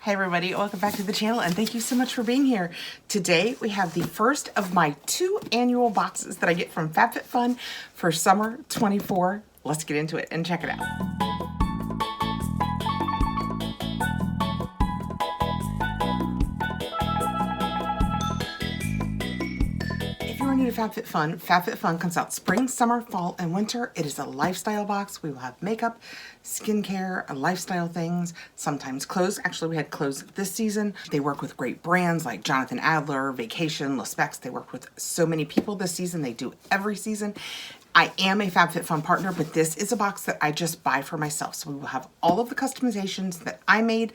Hey everybody, welcome back to the channel and thank you so much for being here. Today we have the first of my 2 annual boxes that I get from FabFitFun for summer 24. Let's get into it and check it out. If you are new to FabFitFun comes out spring, summer, fall, and winter. It is a lifestyle box. We will have makeup, skincare, lifestyle things, sometimes clothes. Actually, we had clothes this season. They work with great brands like Jonathan Adler, Vacation, Le Specs. They work with so many people this season. They do every season. I am a FabFitFun partner, but this is a box that I just buy for myself. So we will have all of the customizations that I made,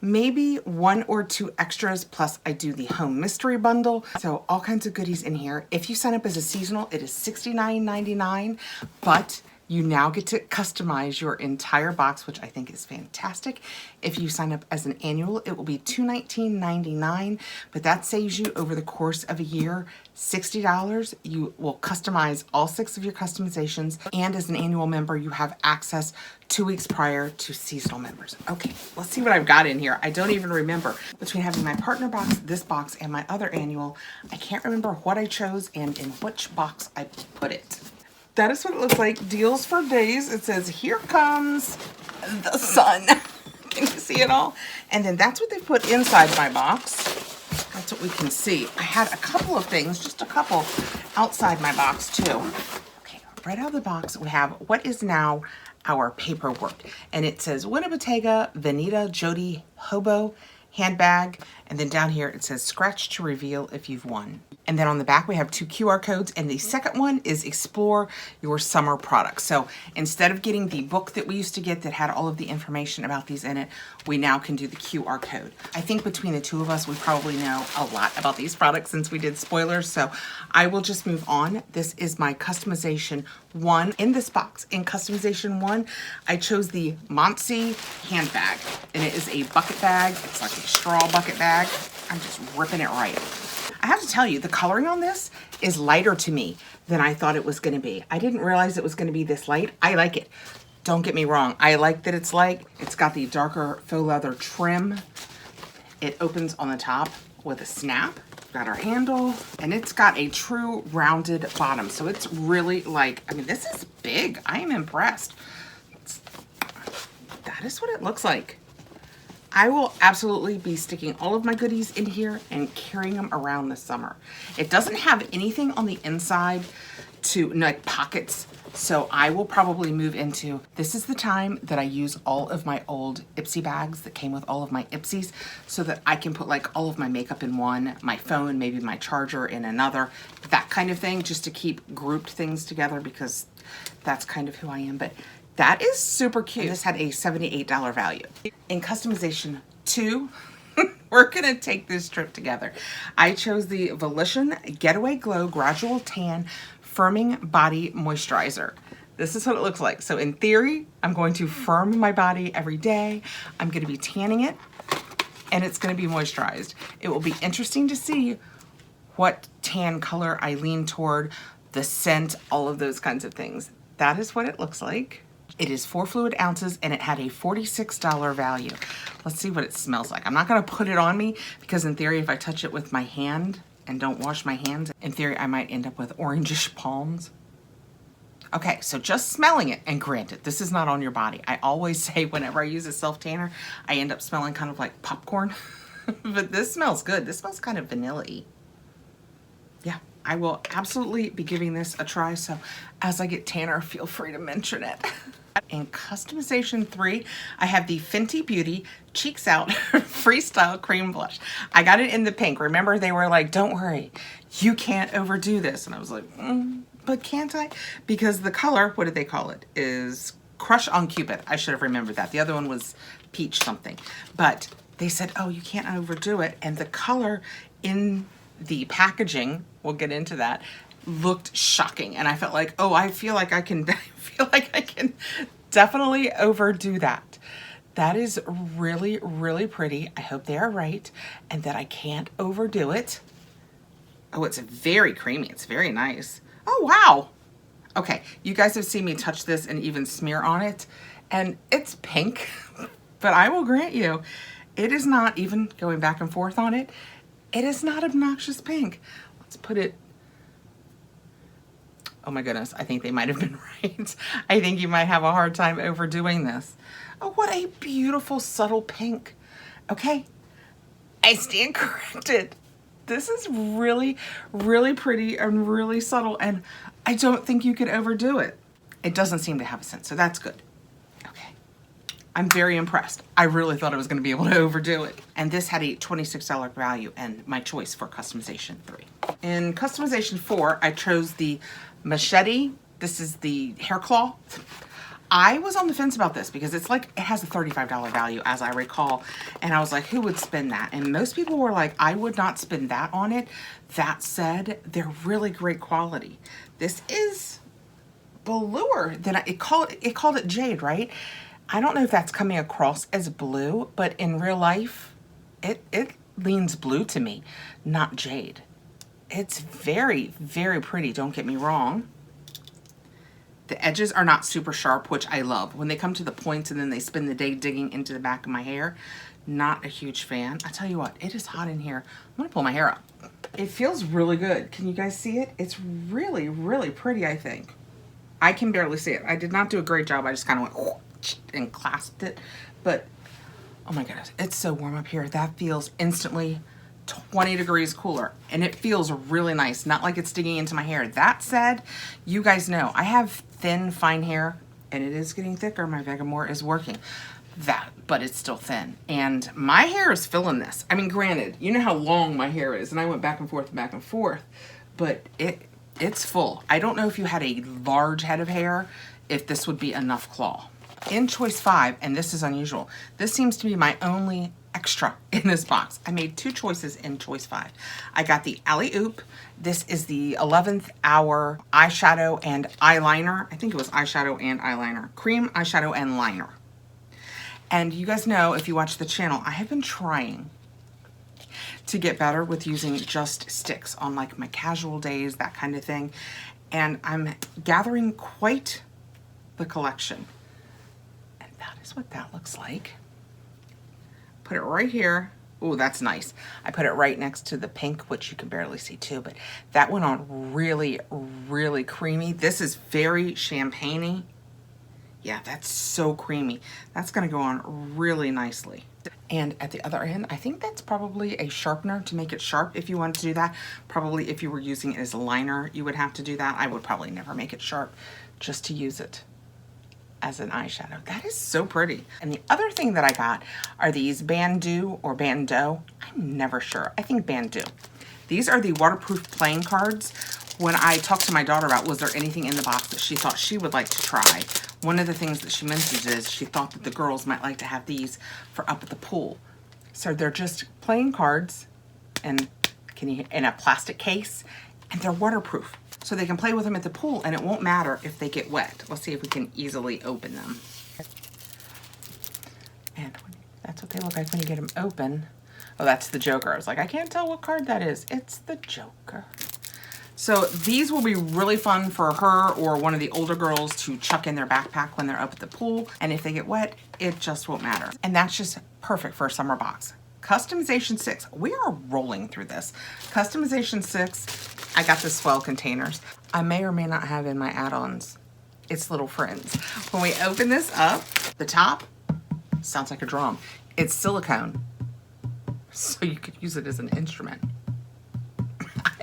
maybe 1 or 2 extras, plus I do the home mystery bundle. So all kinds of goodies in here. If you sign up as a seasonal, it is $69.99, but you now get to customize your entire box, which I think is fantastic. If you sign up as an annual, it will be $219.99, but that saves you over the course of a year $60. You will customize all 6 of your customizations, and as an annual member, you have access 2 weeks prior to seasonal members. Okay, let's see what I've got in here. I don't even remember. Between having my partner box, this box, and my other annual, I can't remember what I chose and in which box I put it. That is what it looks like. Deals for days. It says, here comes the sun. Can you see it all? And then that's what they put inside my box. That's what we can see. I had a couple of things, just a couple, outside my box too. Okay, right out of the box, we have what is now our paperwork. And it says Winnie Bottega, Veneta, Jody, Hobo, handbag, and then down here it says scratch to reveal if you've won. And then on the back we have 2 QR codes, and the second one is explore your summer products. So instead of getting the book that we used to get that had all of the information about these in it, we now can do the QR code. I think between the 2 of us, we probably know a lot about these products since we did spoilers, so I will just move on. This is my customization 1 in this box. In customization 1, I chose the Mony handbag, and it is a bucket bag. It's like a straw bucket bag. I'm just ripping it right. I have to tell you, the coloring on this is lighter to me than I thought it was going to be. I didn't realize it was going to be this light. I like it. Don't get me wrong. I like that it's light. It's got the darker faux leather trim. It opens on the top with a snap. Got our handle, and it's got a true rounded bottom. So it's really like, I mean, this is big. I am impressed. That is what it looks like. I will absolutely be sticking all of my goodies in here and carrying them around this summer. It doesn't have anything on the inside to like pockets, so I will probably move into, this is the time that I use all of my old Ipsy bags that came with all of my Ipsys, so that I can put like all of my makeup in one, my phone, maybe my charger in another, that kind of thing, just to keep grouped things together, because that's kind of who I am. But that is super cute. This had a $78 value. In customization 2, we're gonna take this trip together. I chose the Volition Getaway Glow Gradual Tan Firming Body Moisturizer. This is what it looks like. So in theory, I'm going to firm my body every day. I'm gonna be tanning it, and it's gonna be moisturized. It will be interesting to see what tan color I lean toward, the scent, all of those kinds of things. That is what it looks like. It is 4 fluid ounces, and it had a $46 value. Let's see what it smells like. I'm not gonna put it on me, because in theory, if I touch it with my hand and don't wash my hands, in theory, I might end up with orangish palms. Okay, so just smelling it, and granted, this is not on your body. I always say whenever I use a self-tanner, I end up smelling kind of like popcorn, but this smells good. This smells kind of vanilla-y. Yeah, I will absolutely be giving this a try, so as I get tanner, feel free to mention it. In customization 3, I have the Fenty Beauty Cheeks Out Freestyle Cream Blush. I got it in the pink. Remember, they were like, don't worry, you can't overdo this. And I was like, but can't I? Because the color, what did they call it, is Crush on Cupid. I should have remembered that. The other one was Peach something. But they said, oh, you can't overdo it. And the color in the packaging, we'll get into that, looked shocking, and I felt like, oh, I feel like I can definitely overdo that. That is really, really pretty. I hope they are right, and that I can't overdo it. Oh, it's very creamy. It's very nice. Oh, wow. Okay, you guys have seen me touch this and even smear on it, and it's pink, but I will grant you, It is not, even going back and forth on it, it is not obnoxious pink. Let's put it, oh my goodness, I think they might have been right. I think you might have a hard time overdoing this. Oh, what a beautiful subtle pink. Okay, I stand corrected. This is really, really pretty and really subtle, and I don't think you could overdo it. It doesn't seem to have a scent, so that's good. Okay, I'm very impressed. I really thought I was gonna be able to overdo it. And this had a $26 value and my choice for customization 3. In customization 4, I chose the machete. This is the hair claw. I was on the fence about this because it's like, it has a $35 value as I recall. And I was like, who would spend that? And most people were like, I would not spend that on it. That said, they're really great quality. This is bluer than it called it jade, right? I don't know if that's coming across as blue, but in real life, it leans blue to me, not jade. It's very, very pretty, don't get me wrong. The edges are not super sharp, which I love. When they come to the points and then they spend the day digging into the back of my hair, not a huge fan. I tell you what, it is hot in here. I'm gonna pull my hair up. It feels really good. Can you guys see it? It's really, really pretty, I think. I can barely see it. I did not do a great job. I just kind of went and clasped it. But, oh my goodness, it's so warm up here. That feels instantly 20 degrees cooler, and it feels really nice, not like it's digging into my hair. That said, you guys know I have thin, fine hair, and it is getting thicker. My Vegamore is working that, but it's still thin, and my hair is feeling this. I mean, granted, you know how long my hair is, and I went back and forth, but it's full. I don't know if you had a large head of hair, if this would be enough claw. In choice 5, and this is unusual, this seems to be my only extra in this box. I made 2 choices in choice 5. I got the Alley Oop. This is the 11th Hour eyeshadow and eyeliner. I think it was eyeshadow and eyeliner. Cream eyeshadow and liner. And you guys know, if you watch the channel, I have been trying to get better with using just sticks on like my casual days, that kind of thing. And I'm gathering quite the collection. And that is what that looks like. Put it right here. Ooh, that's nice. I put it right next to the pink, which you can barely see too, but that went on really, really creamy. This is very champagne-y. Yeah, that's so creamy. That's gonna go on really nicely. And at the other end, I think that's probably a sharpener to make it sharp if you want to do that. Probably if you were using it as a liner, you would have to do that. I would probably never make it sharp just to use it as an eyeshadow. That is so pretty. And the other thing that I got are these Bandeau or Bandeau. I'm never sure. I think Bandeau. These are the waterproof playing cards. When I talked to my daughter about was there anything in the box that she thought she would like to try, one of the things that she mentioned is she thought that the girls might like to have these for up at the pool. So they're just playing cards and in a plastic case, and they're waterproof. So they can play with them at the pool and it won't matter if they get wet. Let's see if we can easily open them. And that's what they look like when you get them open. Oh, that's the Joker. I was like, I can't tell what card that is. It's the Joker. So these will be really fun for her or one of the older girls to chuck in their backpack when they're up at the pool. And if they get wet, it just won't matter. And that's just perfect for a summer box. Customization 6, we are rolling through this. Customization 6, I got the Swell Containers. I may or may not have in my add-ons its little friends. When we open this up, the top sounds like a drum. It's silicone, so you could use it as an instrument.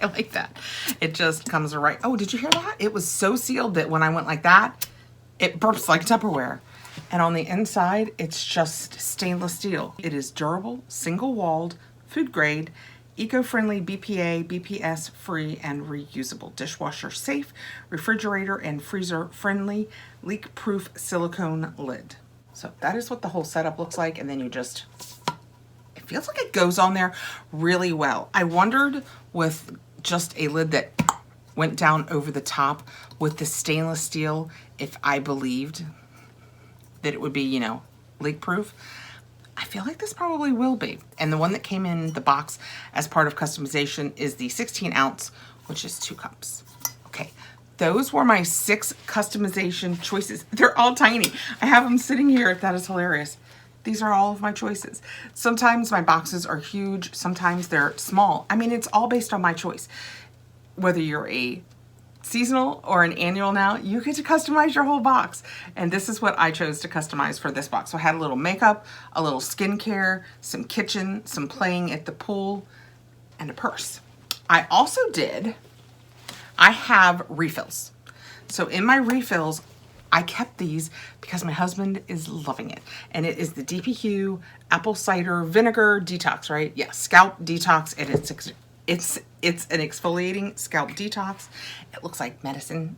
I like that. It just comes right. Oh, did you hear that? It was so sealed that when I went like that, it burps like Tupperware. And on the inside, it's just stainless steel. It is durable, single-walled, food grade, eco-friendly, BPA, BPS free, and reusable. Dishwasher safe, refrigerator and freezer friendly, leak-proof silicone lid. So that is what the whole setup looks like. And then you just, it feels like it goes on there really well. I wondered with just a lid that went down over the top with the stainless steel, if I believed that it would be, you know, leak proof. I feel like this probably will be. And the one that came in the box as part of customization is the 16 ounce, which is 2 cups. Okay, those were my 6 customization choices. They're all tiny. I have them sitting here. That is hilarious. These are all of my choices. Sometimes my boxes are huge, sometimes they're small. I mean, it's all based on my choice. Whether you're a seasonal or an annual now, you get to customize your whole box. And this is what I chose to customize for this box. So I had a little makeup, a little skincare, some kitchen, some playing at the pool, and a purse. I have refills. So in my refills, I kept these because my husband is loving it. And it is the DPQ apple cider vinegar detox, right? Yeah, scalp detox. And it's an exfoliating scalp detox. It looks like medicine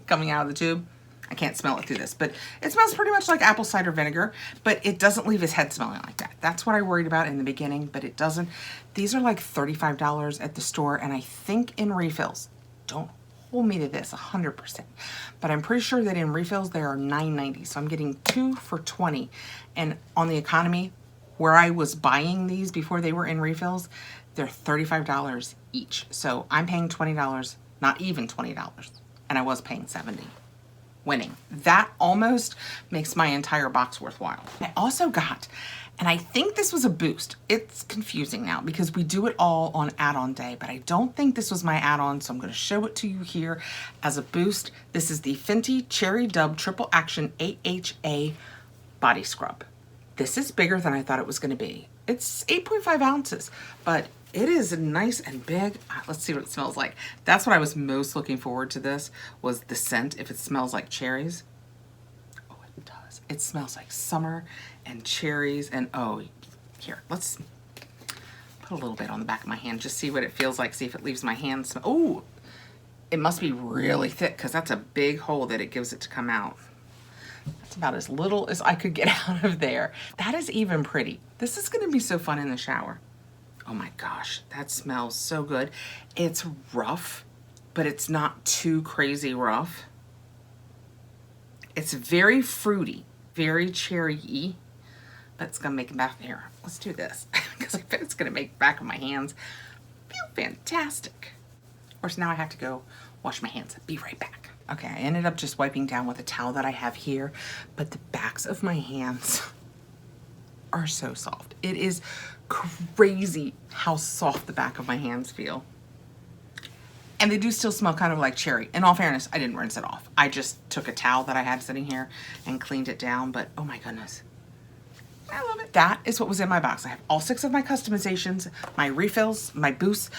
coming out of the tube. I can't smell it through this, but it smells pretty much like apple cider vinegar, but it doesn't leave his head smelling like that. That's what I worried about in the beginning, but it doesn't. These are like $35 at the store, and I think in refills, don't hold me to this 100%, but I'm pretty sure that in refills they are $9.90, so I'm getting 2 for $20. And on the economy, where I was buying these before they were in refills, they're $35 each. So I'm paying $20, not even $20, and I was paying $70. Winning. That almost makes my entire box worthwhile. I also got, and I think this was a boost. It's confusing now because we do it all on add-on day, but I don't think this was my add-on, so I'm going to show it to you here as a boost. This is the Fenty Cherry Dub Triple Action AHA Body Scrub. This is bigger than I thought it was going to be. It's 8.5 ounces, but it is nice and big. Let's see what it smells like. That's what I was most looking forward to this, was the scent, if it smells like cherries. Oh, it does. It smells like summer and cherries and oh, here, let's put a little bit on the back of my hand, just see what it feels like, see if it leaves my hand. Oh, it must be really thick because that's a big hole that it gives it to come out. That's about as little as I could get out of there. That is even pretty. This is gonna be so fun in the shower. Oh my gosh, that smells so good. It's rough, but it's not too crazy rough. It's very fruity, very cherry-y, but it's gonna make it back here. Let's do this, because I bet it's gonna make the back of my hands feel fantastic. Of course, now I have to go wash my hands. Be right back. Okay, I ended up just wiping down with a towel that I have here, but the backs of my hands are so soft. It is crazy how soft the back of my hands feel. And they do still smell kind of like cherry. In all fairness, I didn't rinse it off. I just took a towel that I had sitting here and cleaned it down, but oh my goodness. I love it. That is what was in my box. I have all 6 of my customizations, my refills, my boosts.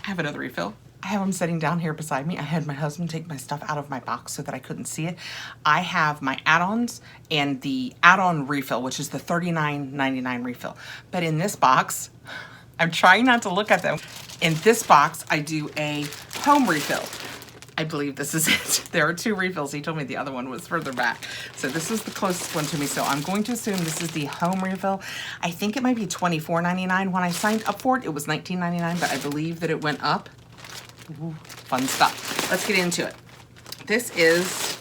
I have another refill. I have them sitting down here beside me. I had my husband take my stuff out of my box so that I couldn't see it. I have my add-ons and the add-on refill, which is the $39.99 refill. But in this box, I'm trying not to look at them. In this box, I do a home refill. I believe this is it. There are 2 refills. He told me the other one was further back. So this is the closest one to me. So I'm going to assume this is the home refill. I think it might be $24.99. When I signed up for it, it was $19.99, but I believe that it went up. Ooh, fun stuff. Let's get into it. This is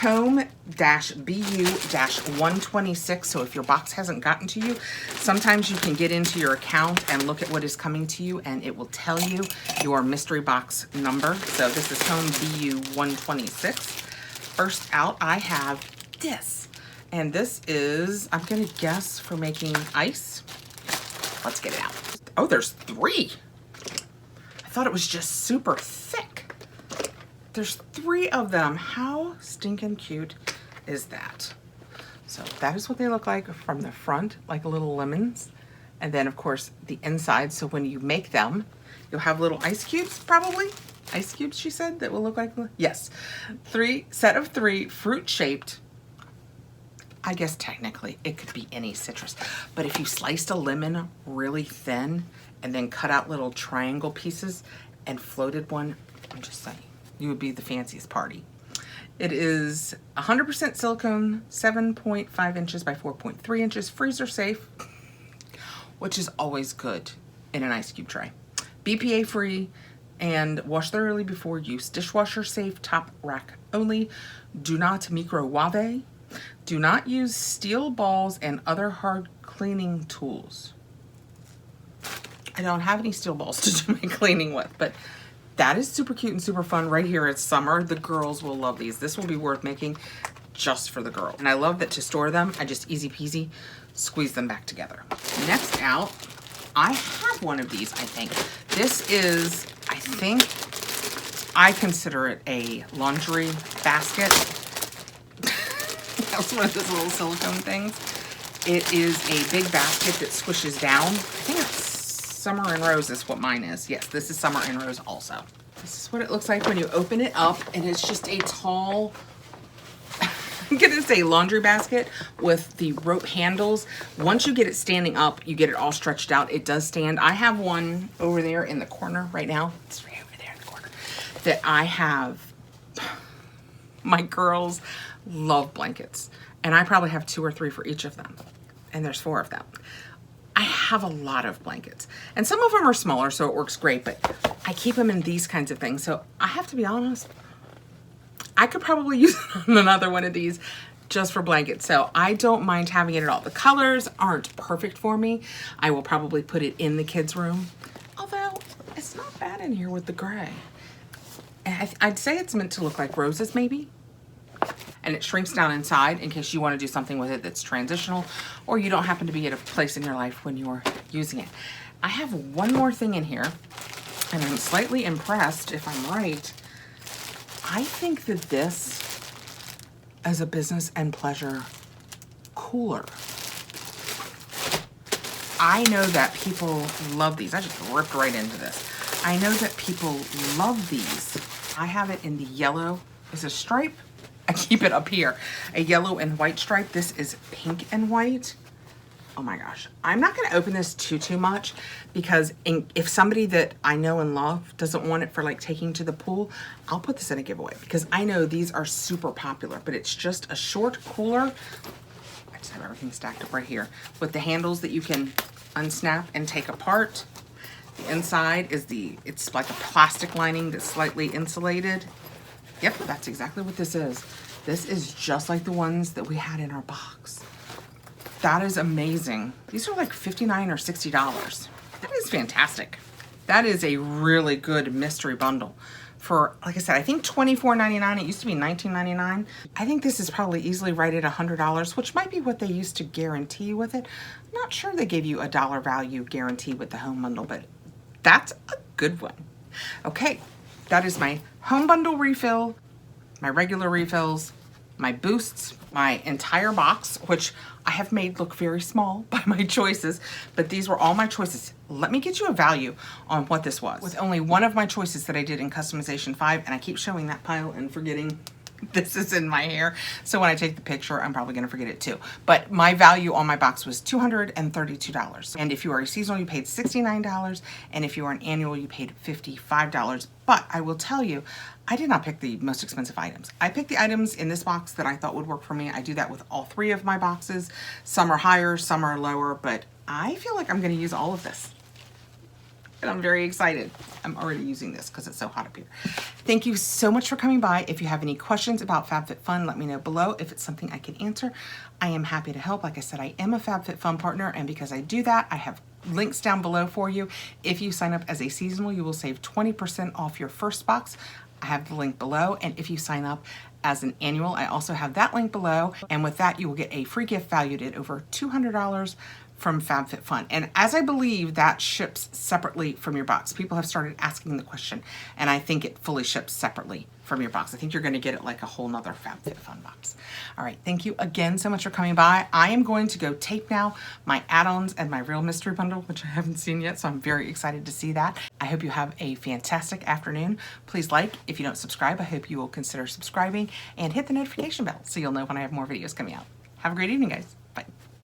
home-BU-126. So if your box hasn't gotten to you, sometimes you can get into your account and look at what is coming to you, and it will tell you your mystery box number. So this is home-BU-126. First out, I have this. And this is, I'm going to guess, for making ice. Let's get it out. Oh, there's 3. I thought it was just super thick. There's 3 of them. How stinking cute is that? So that is what they look like from the front, like little lemons. And then of course the inside. So when you make them, you'll have little ice cubes, probably. Ice cubes, she said, that will look like, yes. 3 set of 3 fruit shaped. I guess technically it could be any citrus, but if you sliced a lemon really thin and then cut out little triangle pieces and floated one, I'm just saying, you would be the fanciest party. It is 100% silicone, 7.5 inches by 4.3 inches, freezer safe, which is always good in an ice cube tray. BPA free and wash thoroughly before use. Dishwasher safe, top rack only. Do not microwave. Do not use steel balls and other hard cleaning tools. I don't have any steel balls to do my cleaning with, but that is super cute and super fun right here. It's summer. The girls will love these. This will be worth making just for the girl. And I love that to store them, I just easy peasy squeeze them back together. Next out, I have one of these, I think. This is, I think, I consider it a laundry basket. That's one of those little silicone things. It is a big basket that squishes down. I think it's Summer and Rose is what mine is. Yes, this is Summer and Rose also. This is what it looks like when you open it up, and it's just a tall, I'm gonna say laundry basket with the rope handles. Once you get it standing up, you get it all stretched out. It does stand. I have one over there in the corner right now. It's right over there in the corner that I have. My girls love blankets, and I probably have 2 or 3 for each of them, and there's 4 of them. I have a lot of blankets, and some of them are smaller, so it works great, but I keep them in these kinds of things. So I have to be honest, I could probably use another one of these just for blankets. So I don't mind having it at all. The colors aren't perfect for me. I will probably put it in the kids' room, although it's not bad in here with the gray. And I'd say it's meant to look like roses maybe. And it shrinks down inside in case you want to do something with it that's transitional, or you don't happen to be at a place in your life when you're using it. I have one more thing in here, and I'm slightly impressed if I'm right. I think that this is a business and pleasure cooler. I know that people love these. I just ripped right into this. I know that people love these. I have it in the yellow. Is a stripe? I keep it up here. A yellow and white stripe. This is pink and white. Oh my gosh. I'm not going to open this too much because if somebody that I know and love doesn't want it for like taking to the pool, I'll put this in a giveaway because I know these are super popular, but it's just a short cooler. I just have everything stacked up right here with the handles that you can unsnap and take apart. The inside is it's like a plastic lining that's slightly insulated. Yep, that's exactly what this is. This is just like the ones that we had in our box. That is amazing. These are like $59 or $60. That is fantastic. That is a really good mystery bundle. For, like I said, I think $24.99. It used to be $19.99. I think this is probably easily right at $100, which might be what they used to guarantee with it. I'm not sure they gave you a dollar value guarantee with the home bundle, but that's a good one. Okay, that is my home bundle refill, my regular refills, my boosts, my entire box, which I have made look very small by my choices, but these were all my choices. Let me get you a value on what this was. With only one of my choices that I did in Customization 5, and I keep showing that pile and forgetting this is in my hair. So when I take the picture, I'm probably gonna forget it too. But my value on my box was $232. And if you are a seasonal, you paid $69. And if you are an annual, you paid $55. But I will tell you, I did not pick the most expensive items. I picked the items in this box that I thought would work for me. I do that with all 3 of my boxes. Some are higher, some are lower, but I feel like I'm gonna use all of this. And I'm very excited. I'm already using this because it's so hot up here. Thank you so much for coming by. If you have any questions about FabFitFun, let me know below if it's something I can answer. I am happy to help. Like I said, I am a FabFitFun partner, and because I do that, I have links down below for you. If you sign up as a seasonal, you will save 20% off your first box. I have the link below, and if you sign up as an annual, I also have that link below, and with that you will get a free gift valued at over $200 from FabFitFun. And as I believe that ships separately from your box. People have started asking the question, and I think it fully ships separately from your box. I think you're gonna get it like a whole nother FabFitFun box. All right, thank you again so much for coming by. I am going to go tape now my add-ons and my real mystery bundle, which I haven't seen yet, so I'm very excited to see that. I hope you have a fantastic afternoon. Please like. If you don't subscribe, I hope you will consider subscribing and hit the notification bell so you'll know when I have more videos coming out. Have a great evening, guys. Bye.